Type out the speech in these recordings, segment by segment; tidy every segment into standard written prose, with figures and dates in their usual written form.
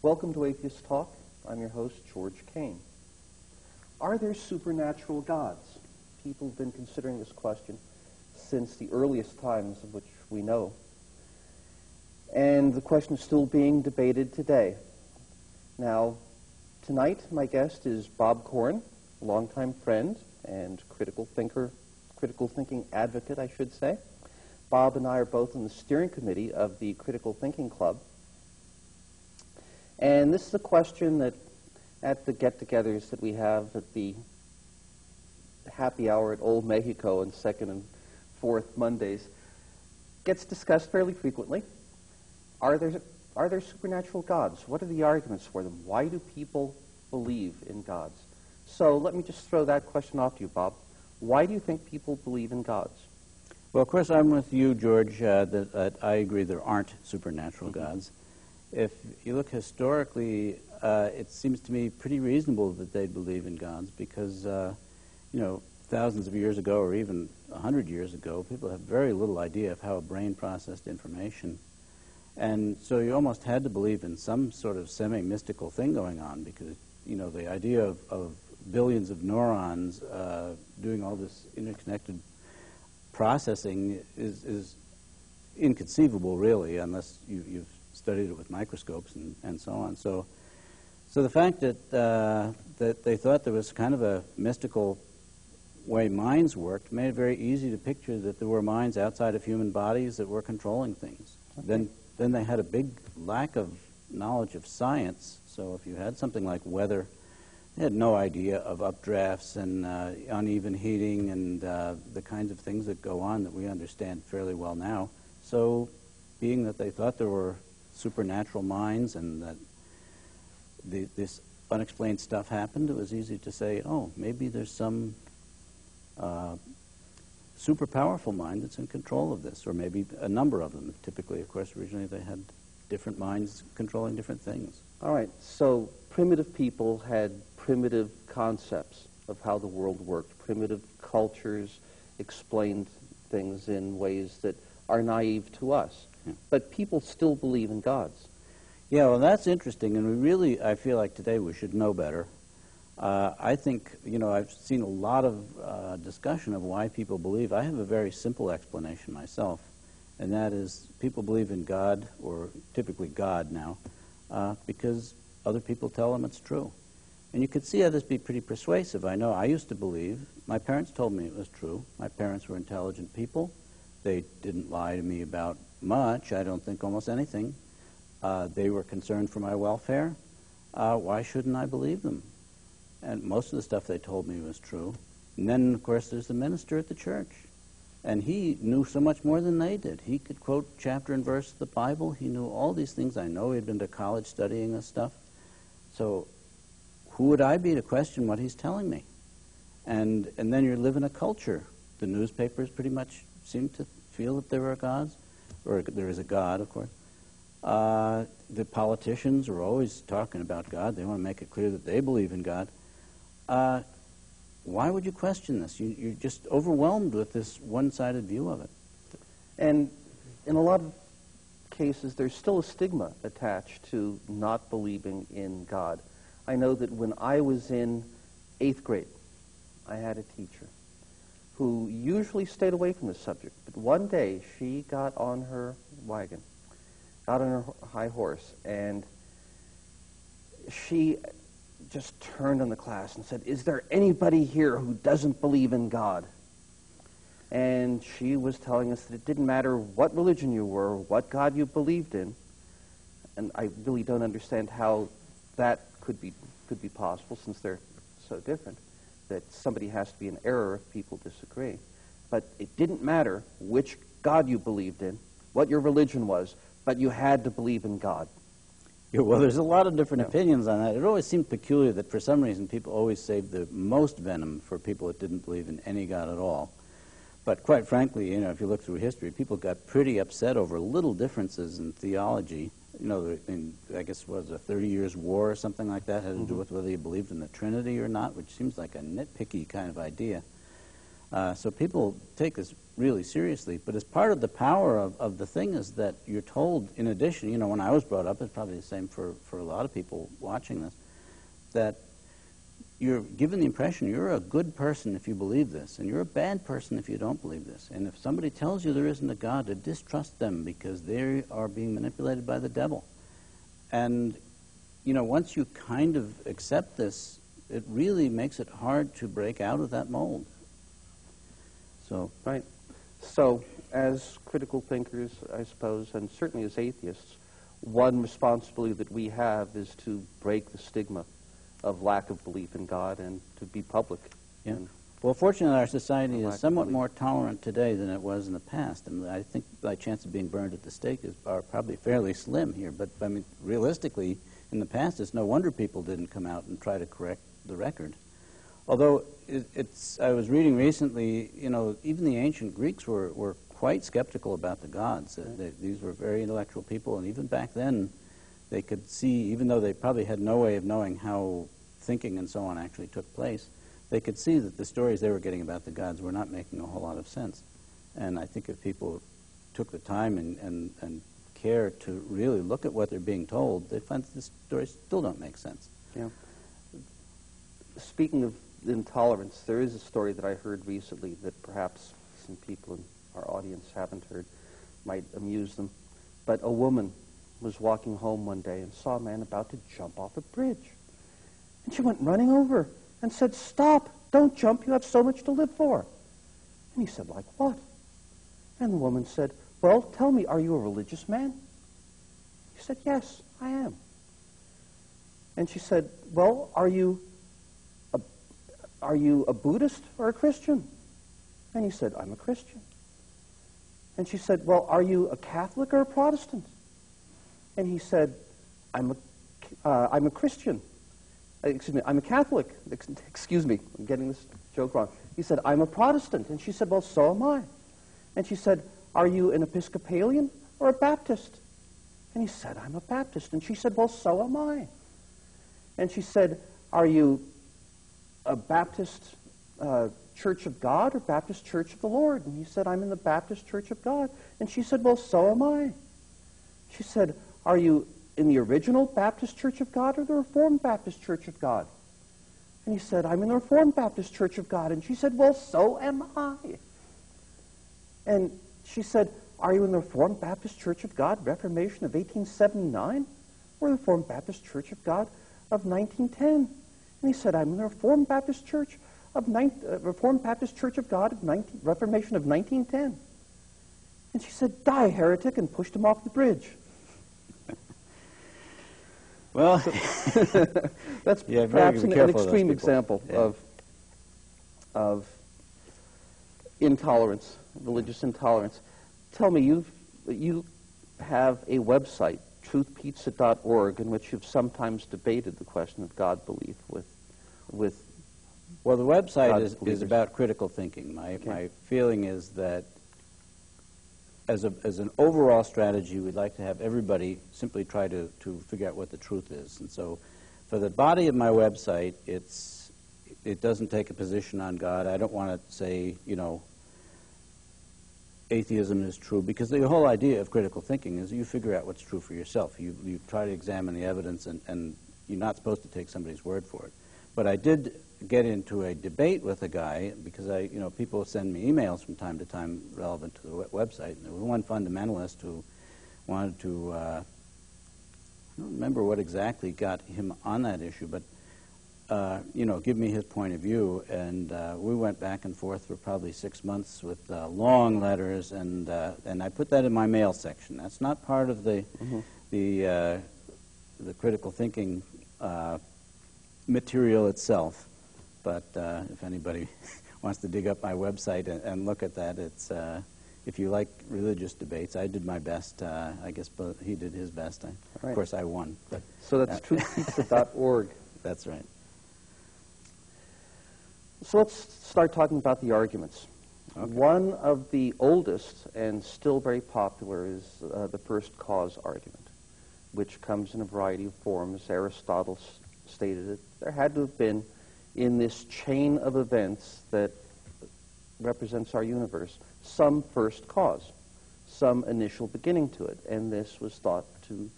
Welcome to Atheist Talk. I'm your host, George Kane. Are there supernatural gods? People have been considering this question since the earliest times of which we know. And the question is still being debated today. Now, tonight my guest is Bob Corn, a longtime friend and critical thinking advocate, I should say. Bob and I are both in the steering committee of the Critical Thinking Club. And this is a question that at the get-togethers that we have at the happy hour at Old Mexico on second and fourth Mondays gets discussed fairly frequently. Are there supernatural gods? What are the arguments for them? Why do people believe in gods? So let me just throw that question off to you, Bob. Why do you think people believe in gods? Well, of course, I'm with you, George, that I agree there aren't supernatural gods. If you look historically, it seems to me pretty reasonable that they believe in gods because, thousands of years ago or even 100 years ago, people have very little idea of how a brain processed information. And so you almost had to believe in some sort of semi-mystical thing going on because, the idea of billions of neurons doing all this interconnected processing is inconceivable, really, unless you've studied it with microscopes and so on. So the fact that they thought there was kind of a mystical way minds worked made it very easy to picture that there were minds outside of human bodies that were controlling things. Okay. Then they had a big lack of knowledge of science. So if you had something like weather, they had no idea of updrafts and uneven heating and the kinds of things that go on that we understand fairly well now. So being that they thought there were supernatural minds and that this unexplained stuff happened, it was easy to say, oh, maybe there's some super powerful mind that's in control of this, or maybe a number of them. Typically, of course, originally they had different minds controlling different things. All right, so primitive people had primitive concepts of how the world worked. Primitive cultures explained things in ways that are naive to us. Yeah. But people still believe in gods. Yeah, well, that's interesting, and I feel like today we should know better. I think, I've seen a lot of discussion of why people believe. I have a very simple explanation myself, and that is people believe in God, or typically God now, because other people tell them it's true. And you could see how this be pretty persuasive. I know I used to believe. My parents told me it was true. My parents were intelligent people. They didn't lie to me about much. I don't think almost anything. They were concerned for my welfare. Why shouldn't I believe them? And most of the stuff they told me was true. And then, of course, there's the minister at the church. And he knew so much more than they did. He could quote chapter and verse of the Bible. He knew all these things. I know he'd been to college studying this stuff. So who would I be to question what he's telling me? And then you live in a culture. The newspapers pretty much seem to feel that there are gods, or there is a God, of course. The politicians are always talking about God. They want to make it clear that they believe in God. Why would you question this? You're just overwhelmed with this one-sided view of it. And in a lot of cases, there's still a stigma attached to not believing in God. I know that when I was in 8th grade, I had a teacher who usually stayed away from the subject. But one day, she got on her wagon, got on her high horse, and she just turned on the class and said, "Is there anybody here who doesn't believe in God?" And she was telling us that it didn't matter what religion you were, what God you believed in. And I really don't understand how that could be possible, since they're so different, that somebody has to be in error if people disagree. But it didn't matter which God you believed in, what your religion was, but you had to believe in God. Yeah, well, there's a lot of different opinions on that. It always seemed peculiar that for some reason people always saved the most venom for people that didn't believe in any God at all. But quite frankly, if you look through history, people got pretty upset over little differences in theology. I guess it was a 30 Years' War or something like that, had to do with whether you believed in the Trinity or not, which seems like a nitpicky kind of idea. So people take this really seriously. But as part of the power of the thing is that you're told, in addition, you know, when I was brought up, it's probably the same for a lot of people watching this, that you're given the impression you're a good person if you believe this, and you're a bad person if you don't believe this. And if somebody tells you there isn't a God, to distrust them because they are being manipulated by the devil. And, you know, once you kind of accept this, it really makes it hard to break out of that mold. So, right. So, as critical thinkers, I suppose, and certainly as atheists, one responsibility that we have is to break the stigma of lack of belief in God and to be public. yeah. Well, fortunately, our society lack is of somewhat belief. more tolerant today than it was in the past, and I think my chance of being burned at the stake are probably fairly slim here. But I mean, realistically, in the past, it's no wonder people didn't come out and try to correct the record. Although I was reading recently, you know, even the ancient Greeks were quite skeptical about the gods. These were very intellectual people, and even back then, they could see, even though they probably had no way of knowing how thinking and so on actually took place, they could see that the stories they were getting about the gods were not making a whole lot of sense. And I think if people took the time and care to really look at what they're being told, they find that the stories still don't make sense. Yeah. Speaking of intolerance, there is a story that I heard recently that perhaps some people in our audience haven't heard, might amuse them. But a woman was walking home one day and saw a man about to jump off a bridge. And she went running over and said, "Stop, don't jump, you have so much to live for." And he said, "Like what?" And the woman said, "Well, tell me, are you a religious man?" He said, "Yes, I am." And she said, "Well, are you a Buddhist or a Christian?" And he said, "I'm a Christian." And she said, "Well, are you a Catholic or a Protestant?" And he said, I'm a Christian. Excuse me, I'm a Catholic. Excuse me, I'm getting this joke wrong. He said, "I'm a Protestant." And she said, "Well, so am I." And she said, "Are you an Episcopalian or a Baptist?" And he said, "I'm a Baptist." And she said, "Well, so am I." And she said, "Are you a Baptist Church of God or Baptist Church of the Lord?" And he said, "I'm in the Baptist Church of God." And she said, "Well, so am I." She said, "Are you in the original Baptist Church of God or the Reformed Baptist Church of God?" And he said, "I'm in the Reformed Baptist Church of God." And she said, "Well, so am I." And she said, "Are you in the Reformed Baptist Church of God, Reformation of 1879, or the Reformed Baptist Church of God of 1910? And he said, "I'm in the Reformed Baptist Church of Reformed Baptist Church of God of Reformation of 1910. And she said, "Die, heretic," and pushed him off the bridge. Well, that's yeah, perhaps be an careful of those extreme people. example Yeah. of intolerance, religious intolerance. Tell me, you have a website, truthpizza.org, in which you've sometimes debated the question of God belief with Well, the website God is believers. about critical thinking. My Okay. my feeling is that as an overall strategy, we'd like to have everybody simply try to figure out what the truth is. And so for the body of my website, it doesn't take a position on God. I don't want to say, you know, atheism is true, because the whole idea of critical thinking is you figure out what's true for yourself. You try to examine the evidence, and you're not supposed to take somebody's word for it. But I did get into a debate with a guy, because people send me emails from time to time relevant to the website. And there was one fundamentalist who wanted to, I don't remember what exactly got him on that issue, but give me his point of view, and we went back and forth for probably 6 months with long letters, and I put that in my mail section. That's not part of the critical thinking material itself, but if anybody wants to dig up my website and look at that, it's if you like religious debates, I did my best. I guess he did his best. Right. Of course, I won. But So that's truthpizza.org. that's right. So let's start talking about the arguments. Okay. One of the oldest and still very popular is the first cause argument, which comes in a variety of forms. Aristotle stated it. There had to have been, in this chain of events that represents our universe, some first cause, some initial beginning to it. And this was thought to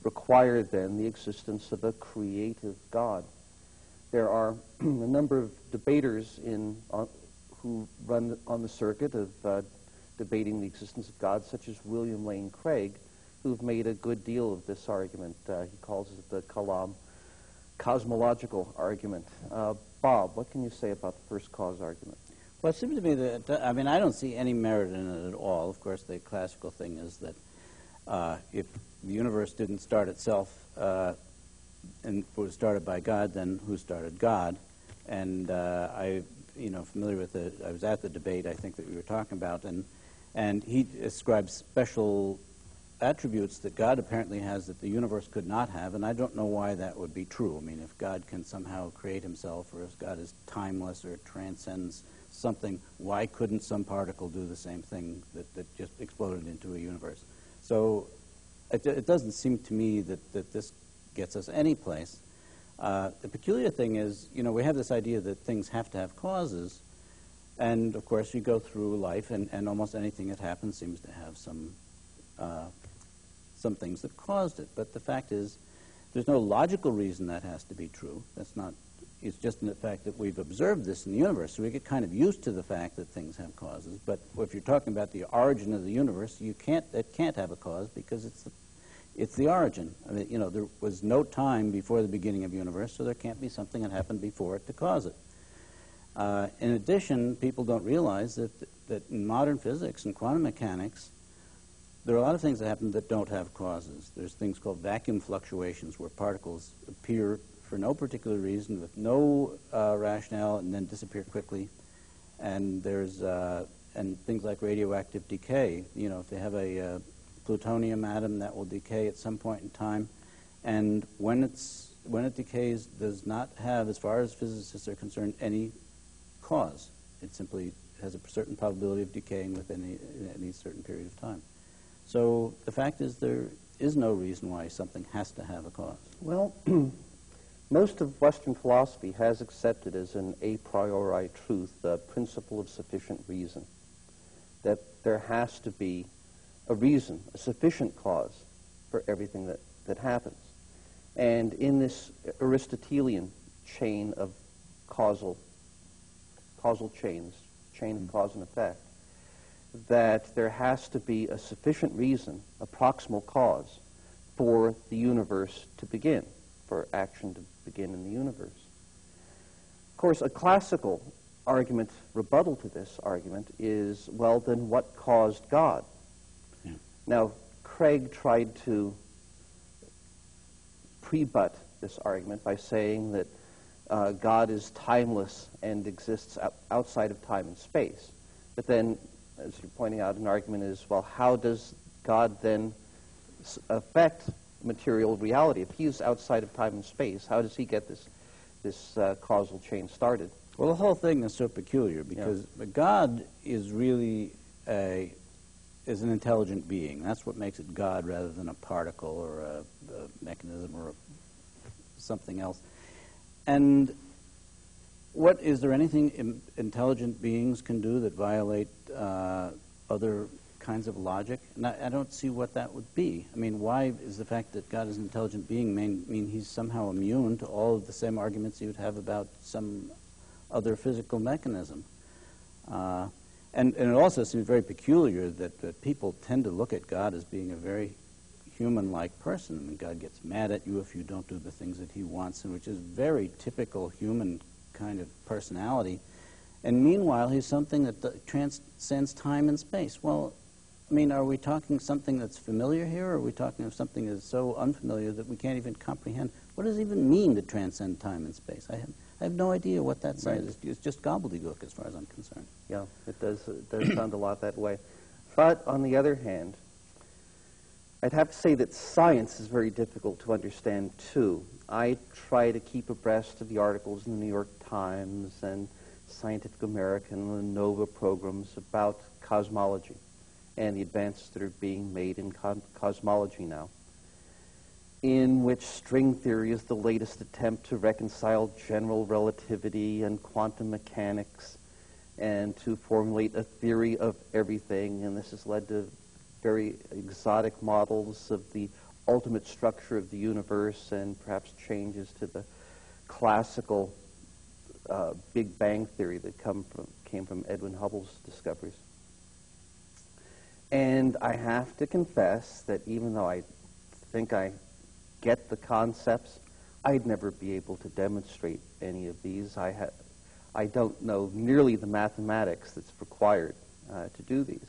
require then the existence of a creative God. There are a number of debaters who run on the circuit of debating the existence of God, such as William Lane Craig, who've made a good deal of this argument. He calls it the Kalam cosmological argument. Bob, what can you say about the first cause argument? Well, it seems to me that, I mean, I don't see any merit in it at all. Of course, the classical thing is that if the universe didn't start itself and was started by God, then who started God? And familiar with it. I was at the debate, I think, that we were talking about, and he describes special attributes that God apparently has that the universe could not have, and I don't know why that would be true. I mean, if God can somehow create himself, or if God is timeless or transcends something, why couldn't some particle do the same thing that just exploded into a universe? So it doesn't seem to me that this gets us any place. The peculiar thing is, we have this idea that things have to have causes, and of course you go through life, and almost anything that happens seems to have some things that caused it. But the fact is, there's no logical reason that has to be true. It's just in the fact that we've observed this in the universe, so we get kind of used to the fact that things have causes. But if you're talking about the origin of the universe, it can't have a cause because it's the origin. I mean, there was no time before the beginning of the universe, so there can't be something that happened before it to cause it. In addition, people don't realize that in modern physics and quantum mechanics, there are a lot of things that happen that don't have causes. There's things called vacuum fluctuations, where particles appear for no particular reason, with no rationale, and then disappear quickly. And there's and things like radioactive decay. If you have a plutonium atom, that will decay at some point in time, and when it decays, does not have, as far as physicists are concerned, any cause. It simply has a certain probability of decaying within any certain period of time. So the fact is, there is no reason why something has to have a cause. Well, most of Western philosophy has accepted as an a priori truth the principle of sufficient reason, that there has to be a reason, a sufficient cause for everything that happens. And in this Aristotelian chain of causal chains, chain of cause and effect, that there has to be a sufficient reason, a proximal cause, for the universe to begin, for action to begin in the universe. Of course, a classical argument, rebuttal to this argument, is, well, then what caused God? Yeah. Now, Craig tried to pre-butt this argument by saying that God is timeless and exists outside of time and space. But then, as you're pointing out, an argument is, well, how does God then affect material reality? If he's outside of time and space, how does he get this causal chain started? Well, the whole thing is so peculiar because God is really is an intelligent being. That's what makes it God rather than a particle or a mechanism or something else. And is there anything intelligent beings can do that violate other kinds of logic? And I don't see what that would be. I mean, why is the fact that God is an intelligent being mean he's somehow immune to all of the same arguments you would have about some other physical mechanism? And it also seems very peculiar that people tend to look at God as being a very human-like person. I mean, God gets mad at you if you don't do the things that he wants, and which is very typical human kind of personality. And meanwhile, he's something that transcends time and space. Well, I mean, are we talking something that's familiar here, or are we talking of something that's so unfamiliar that we can't even comprehend? What does it even mean to transcend time and space? I have no idea what that says. It's just gobbledygook as far as I'm concerned. Yeah, it does sound a lot that way. But on the other hand, I'd have to say that science is very difficult to understand, too. I try to keep abreast of the articles in the New York Times and Scientific American and the NOVA programs about cosmology and the advances that are being made in cosmology now, in which string theory is the latest attempt to reconcile general relativity and quantum mechanics, and to formulate a theory of everything, and this has led to very exotic models of the ultimate structure of the universe and perhaps changes to the classical Big Bang theory that came from Edwin Hubble's discoveries. And I have to confess that even though I think I get the concepts, I'd never be able to demonstrate any of these. I don't know nearly the mathematics that's required to do these.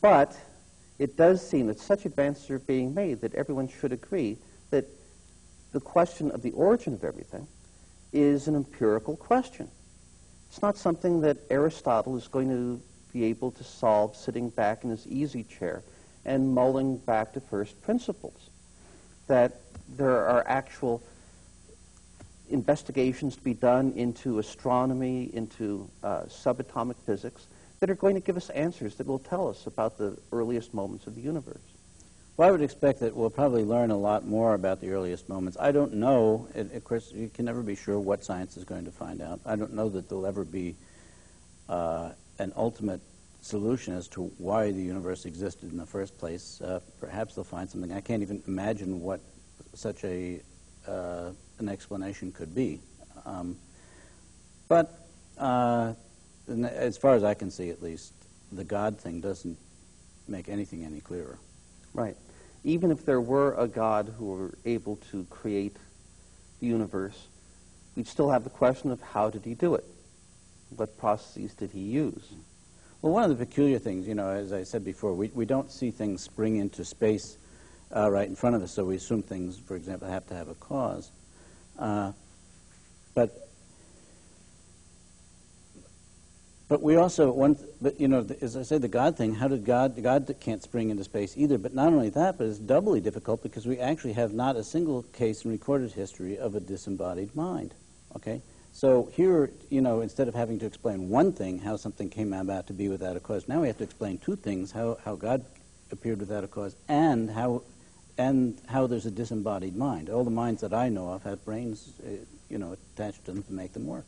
But it does seem that such advances are being made that everyone should agree that the question of the origin of everything is an empirical question. It's not something that Aristotle is going to be able to solve sitting back in his easy chair and mulling back to first principles. That there are actual investigations to be done into astronomy, into subatomic physics, that are going to give us answers that will tell us about the earliest moments of the universe. Well, I would expect that we'll probably learn a lot more about the earliest moments. I don't know, of course, you can never be sure what science is going to find out. I don't know that there'll ever be an ultimate solution as to why the universe existed in the first place. Perhaps they'll find something. I can't even imagine what such an explanation could be. But as far as I can see, at least, the God thing doesn't make anything any clearer. Right. Even if there were a God who were able to create the universe, we'd still have the question of how did he do it? What processes did he use? Well, one of the peculiar things, you know, as I said before, we don't see things spring into space right in front of us, so we assume things, for example, have to have a cause. But we also, but you know, as I said, the God thing, how did God can't spring into space either, but not only that, but it's doubly difficult because we actually have not a single case in recorded history of a disembodied mind, okay? So here, you know, instead of having to explain one thing, how something came about to be without a cause, now we have to explain two things, how God appeared without a cause and how there's a disembodied mind. All the minds that I know of have brains, you know, attached to them to make them work.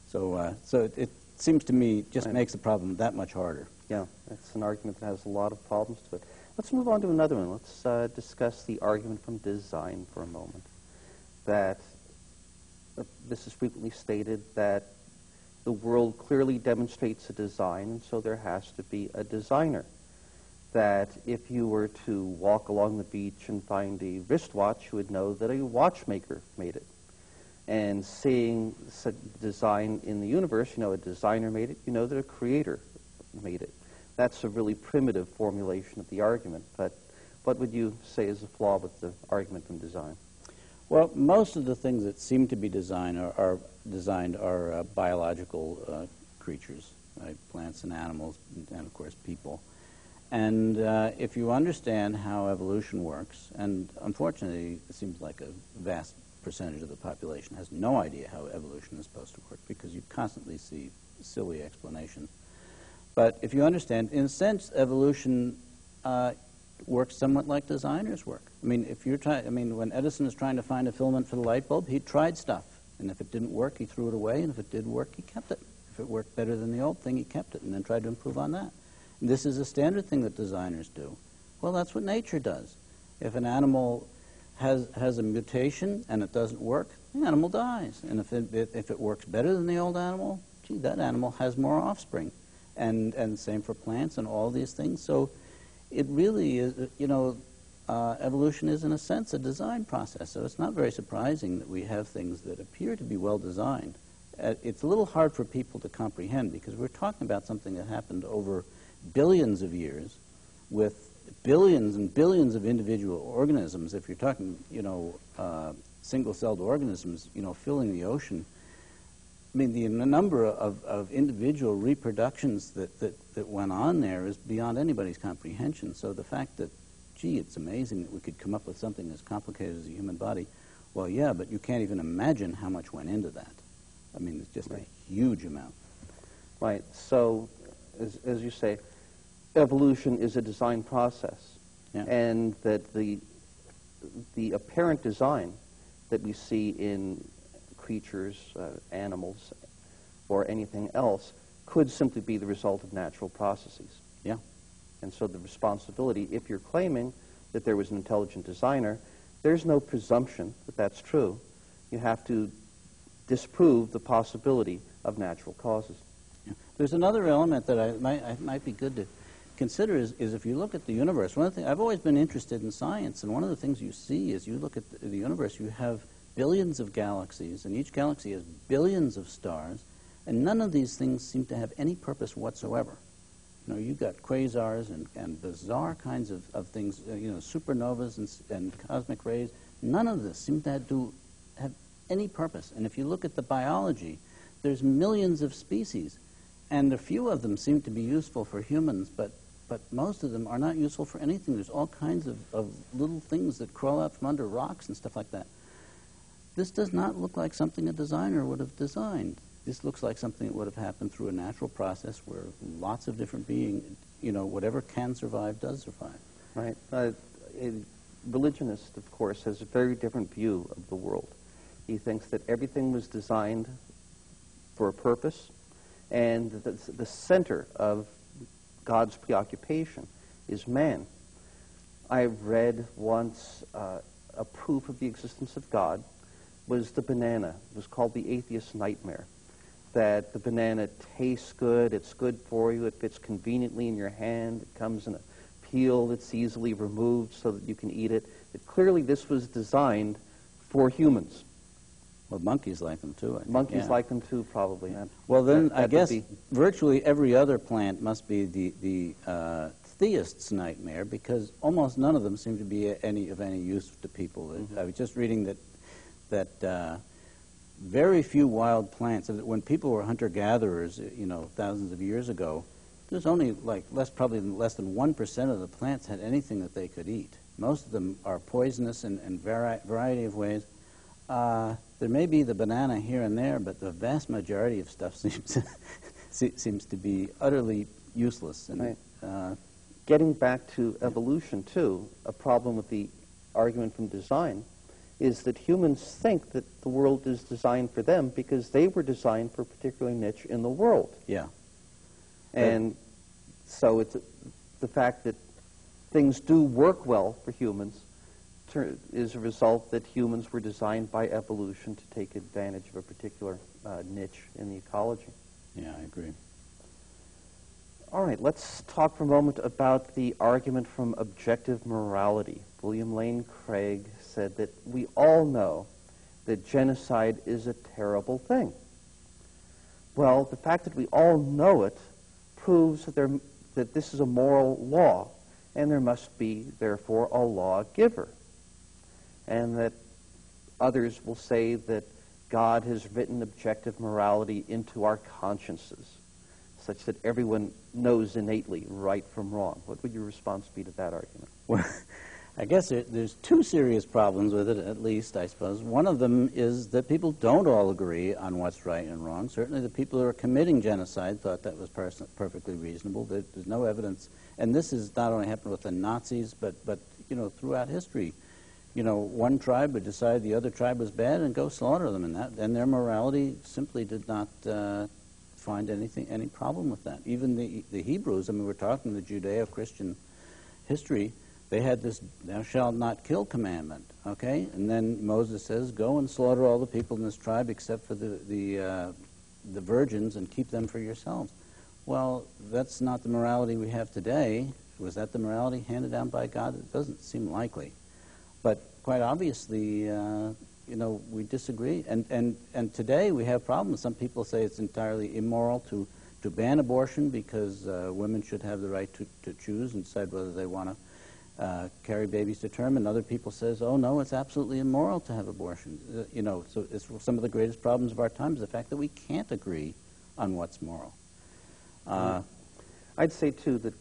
So it seems to me just makes the problem that much harder. Yeah, it's an argument that has a lot of problems to it. Let's move on to another one. Let's discuss the argument from design for a moment. That this is frequently stated that the world clearly demonstrates a design, and so there has to be a designer. That if you were to walk along the beach and find a wristwatch, you would know that a watchmaker made it. And seeing design in the universe, you know a designer made it, you know that a creator made it. That's a really primitive formulation of the argument, but what would you say is the flaw with the argument from design? Well, most of the things that seem to be designed are biological creatures, right? Plants and animals, and of course people. And if you understand how evolution works, and unfortunately it seems like a vast percentage of the population has no idea how evolution is supposed to work because you constantly see silly explanations. But if you understand, in a sense, evolution works somewhat like designers work. I mean, when Edison was trying to find a filament for the light bulb, he tried stuff, and if it didn't work, he threw it away, and if it did work, he kept it. If it worked better than the old thing, he kept it, and then tried to improve on that. And this is a standard thing that designers do. Well, that's what nature does. If an animal has a mutation and it doesn't work, the animal dies. And if it works better than the old animal, gee, that animal has more offspring. And same for plants and all these things. So it really is, you know, evolution is in a sense a design process. So it's not very surprising that we have things that appear to be well designed. It's a little hard for people to comprehend because we're talking about something that happened over billions of years with billions and billions of individual organisms. If you're talking, you know, single-celled organisms, you know, filling the ocean, I mean, the number of individual reproductions that went on there is beyond anybody's comprehension. So the fact that, gee, it's amazing that we could come up with something as complicated as a human body, well, yeah, but you can't even imagine how much went into that. I mean, it's just a huge amount. Right. So, as you say, evolution is a design process, and that the apparent design that we see in creatures, animals, or anything else could simply be the result of natural processes. Yeah. And so the responsibility, if you're claiming that there was an intelligent designer, there's no presumption that that's true. You have to disprove the possibility of natural causes. Yeah. There's another element that I might be good to consider is if you look at the universe. One of the things, I've always been interested in science, and one of the things you see is you look at the universe, you have billions of galaxies, and each galaxy has billions of stars, and none of these things seem to have any purpose whatsoever. You know, you've got quasars and bizarre kinds of things, you know, supernovas and cosmic rays. None of this seems to have any purpose. And if you look at the biology, there's millions of species, and a few of them seem to be useful for humans, but most of them are not useful for anything. There's all kinds of little things that crawl out from under rocks and stuff like that. This does not look like something a designer would have designed. This looks like something that would have happened through a natural process where lots of different beings, you know, whatever can survive does survive. Right. A religionist, of course, has a very different view of the world. He thinks that everything was designed for a purpose, and the center of God's preoccupation is man. I read once a proof of the existence of God was the banana. It was called the atheist's nightmare. That the banana tastes good, it's good for you, it fits conveniently in your hand, it comes in a peel that's easily removed so that you can eat it. That clearly this was designed for humans. Well, monkeys like them too. I think. Monkeys like them too, probably. Well, then I guess virtually every other plant must be the theist's nightmare, because almost none of them seem to be of any use to people. Mm-hmm. I was just reading that very few wild plants. When people were hunter-gatherers, you know, thousands of years ago, there's only probably less than 1% of the plants had anything that they could eat. Most of them are poisonous in variety of ways. There may be the banana here and there, but the vast majority of stuff seems to be utterly useless. And, right. Getting back to evolution, too, a problem with the argument from design is that humans think that the world is designed for them because they were designed for a particular niche in the world. Yeah. And so it's the fact that things do work well for humans is a result that humans were designed by evolution to take advantage of a particular niche in the ecology. Yeah, I agree. All right, let's talk for a moment about the argument from objective morality. William Lane Craig said that we all know that genocide is a terrible thing. Well, the fact that we all know it proves that this is a moral law, and there must be, therefore, a lawgiver. And that others will say that God has written objective morality into our consciences, such that everyone knows innately right from wrong. What would your response be to that argument? Well, I guess there's two serious problems with it, at least, I suppose. One of them is that people don't all agree on what's right and wrong. Certainly the people who are committing genocide thought that was perfectly reasonable. There's no evidence. And this has not only happened with the Nazis, but you know, throughout history. You know, one tribe would decide the other tribe was bad and go slaughter them, and their morality simply did not find any problem with that. Even the Hebrews, I mean, we're talking the Judeo-Christian history, they had this "thou shalt not kill" commandment, okay? And then Moses says, go and slaughter all the people in this tribe except for the virgins and keep them for yourselves. Well, that's not the morality we have today. Was that the morality handed down by God? It doesn't seem likely. But quite obviously, you know, we disagree. And today we have problems. Some people say it's entirely immoral to ban abortion because women should have the right to choose and decide whether they want to carry babies to term. And other people says, oh, no, it's absolutely immoral to have abortion. You know, so it's some of the greatest problems of our time is the fact that we can't agree on what's moral. I'd say, too, that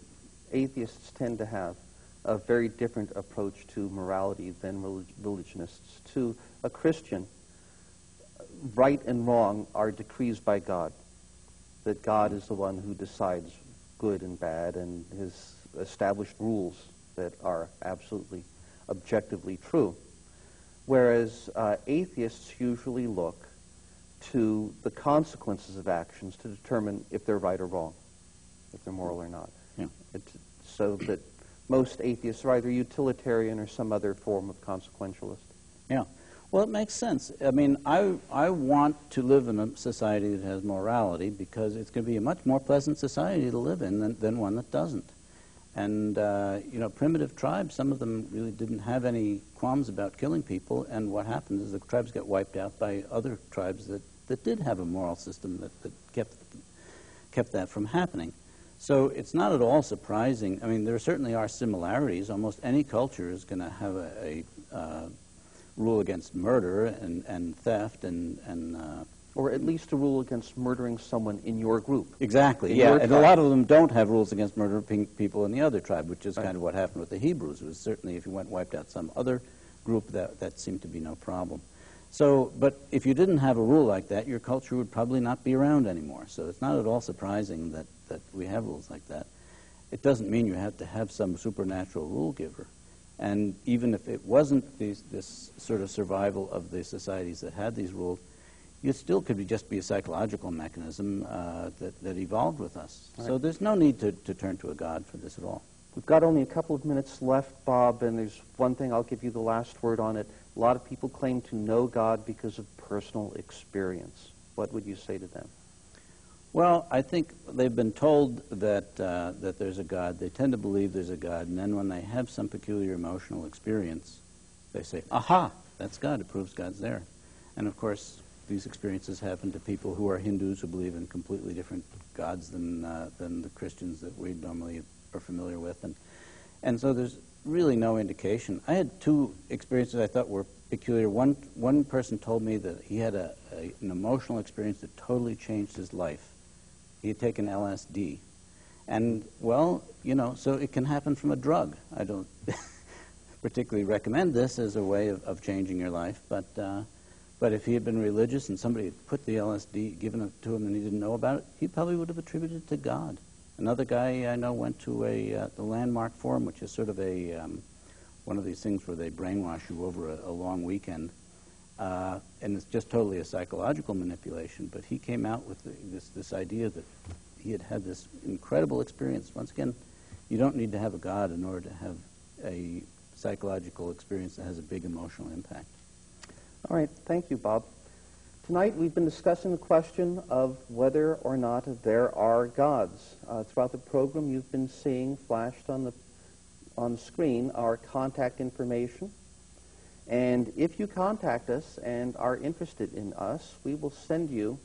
atheists tend to have a very different approach to morality than religionists. To a Christian, right and wrong are decrees by God, that God is the one who decides good and bad and has established rules that are absolutely objectively true. Whereas atheists usually look to the consequences of actions to determine if they're right or wrong, if they're moral or not. Yeah. So that most atheists are either utilitarian or some other form of consequentialist. Yeah. Well, it makes sense. I mean, I want to live in a society that has morality because it's going to be a much more pleasant society to live in than one that doesn't. And, primitive tribes, some of them really didn't have any qualms about killing people, and what happens is the tribes get wiped out by other tribes that did have a moral system that kept that from happening. So it's not at all surprising. I mean, there certainly are similarities. Almost any culture is going to have a rule against murder and theft and or at least a rule against murdering someone in your group. Exactly, in yeah. your And tribe. a lot of them don't have rules against murdering people in the other tribe, which is kind of what happened with the Hebrews. It was certainly if you went and wiped out some other group, that seemed to be no problem. So, but if you didn't have a rule like that, your culture would probably not be around anymore. So it's not at all surprising that we have rules like that. It doesn't mean you have to have some supernatural rule giver. And even if it wasn't this sort of survival of the societies that had these rules, it still could just be a psychological mechanism that evolved with us. Right. So there's no need to turn to a God for this at all. We've got only a couple of minutes left, Bob, and there's one thing, I'll give you the last word on it. A lot of people claim to know God because of personal experience. What would you say to them? Well, I think they've been told that there's a God. They tend to believe there's a God, and then when they have some peculiar emotional experience, they say, aha, that's God. It proves God's there. And of course, these experiences happen to people who are Hindus who believe in completely different gods than the Christians that we normally are familiar with. And so there's really no indication. I had two experiences I thought were peculiar. One person told me that he had an emotional experience that totally changed his life. He had taken LSD. And, well, so it can happen from a drug. I don't particularly recommend this as a way of changing your life, but if he had been religious and somebody had put the LSD, given it to him and he didn't know about it, he probably would have attributed it to God. Another guy I know went to the Landmark Forum, which is sort of one of these things where they brainwash you over a long weekend. And it's just totally a psychological manipulation. But he came out with this idea that he had this incredible experience. Once again, you don't need to have a God in order to have a psychological experience that has a big emotional impact. All right, thank you, Bob. Tonight we've been discussing the question of whether or not there are gods. Throughout the program you've been seeing flashed on the screen our contact information. And if you contact us and are interested in us, we will send you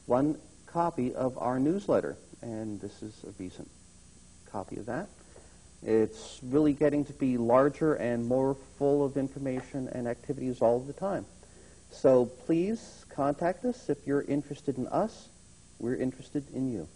one copy of our newsletter. And this is a recent copy of that. It's really getting to be larger and more full of information and activities all the time. So please contact us if you're interested in us. We're interested in you.